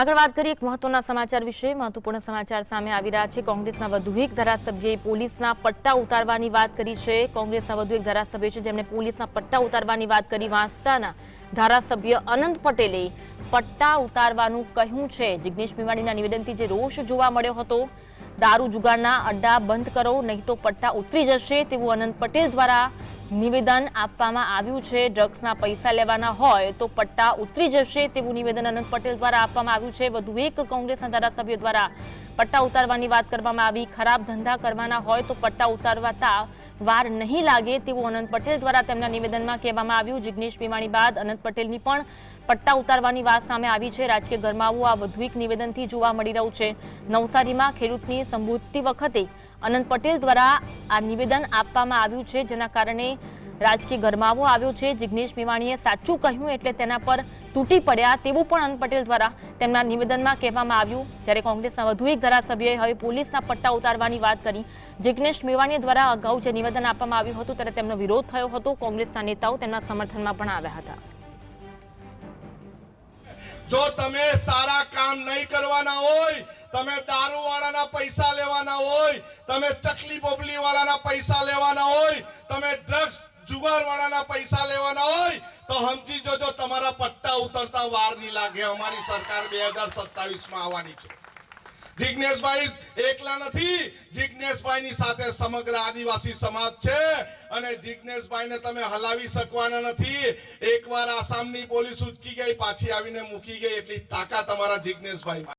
આગળ વાત કરીએ એક મહત્વના સમાચાર વિશે। મહત્વપૂર્ણ સમાચાર સામે આવી રહ્યા છે। કોંગ્રેસના વધુ એક ધારાસભ્યએ પોલીસના પટ્ટા ઉતારવાની વાત કરી છે। કોંગ્રેસના વધુ એક ધારાસભ્ય છે જેમણે પોલીસના પટ્ટા ઉતારવાની વાત કરી। વાંસદાના ધારાસભ્ય અનંત પટેલે પટ્ટા ઉતારવાનું કહ્યું છે। જિગ્નેશ મેવાણીના નિવેદનથી જે રોષ જોવા મળ્યો હતો, દારૂ જુગારના અડ્ડા બંધ કરો નહીં તો પટ્ટા ઉતરી જશે તેવું અનંત પટેલ દ્વારા નિવેદન આપવામાં આવ્યું છે। ડ્રગ્સના પૈસા લેવાના હોય તો પટ્ટા ઉતરી જશે તેવું નિવેદન અનંત પટેલ દ્વારા આપવામાં આવ્યું છે। વધુ એક કોંગ્રેસના ધારાસભ્ય દ્વારા પટ્ટા ઉતારવાની વાત કરવામાં આવી। ખરાબ ધંધા કરવાના હોય તો પટ્ટા ઉતારવાતા વાર નહીં લાગે તેવું અનંત પટેલ દ્વારા તેમના નિવેદનમાં કહેવામાં આવ્યું। જિગ્નેશ મેવાણી બાદ અનંત પટેલની પણ પટ્ટા ઉતારવાની વાત સામે આવી છે। રાજકીય ગરમાવું આ વધુ એક નિવેદનથી જોવા મળી રહ્યું છે। નવસારીમાં ખેડૂતની સંબોધતી વખતે અનંત પટેલ દ્વારા આ નિવેદન આપવામાં આવ્યું છે, જેના કારણે રાજકીય ગરમાવો આવ્યો છે। જિગ્નેશ મેવાણીએ સાચું કહ્યું એટલે તેના પર તૂટી પડ્યા તેવું પણ અનંત પટેલ દ્વારા તેમના નિવેદનમાં કહેવામાં આવ્યું। ત્યારે કોંગ્રેસના વધુ એક ધારાસભ્યએ હવે પોલીસના પટ્ટા ઉતારવાની વાત કરી। જિગ્નેશ મેવાણી દ્વારા અગાઉ જે નિવેદન આપવામાં આવ્યું હતું ત્યારે તેમનો વિરોધ થયો હતો। કોંગ્રેસના નેતાઓ તેમના સમર્થનમાં પણ આવ્યા હતા। જો તમે સારા કામ નહીં કરવાના હોય, તમે દારૂવાળાના પૈસા લેવાના હોય, તમે ચકલી બોબલી વાળાના પૈસા લેવાના હોય, તમે ડ્રગ્સ જુગારવાળાના પૈસા લેવાના હોય તો સમજી જોજો તમારા પટ્ટા ઉતરતા વાર નહીં લાગે। અમારી સરકાર 2027 માં આવવાની છે। જિગ્નેશભાઈ એકલા નથી, જિગ્નેશભાઈની સાથે સમગ્ર આદિવાસી સમાજ છે અને જિગ્નેશભાઈને તમે હલાવી શકવાના નથી। એકવાર આસામની પોલીસ ઉચકી ગઈ, પાછી આવીને મૂકી ગઈ, એટલી તાકાત અમારા જિગ્નેશભાઈ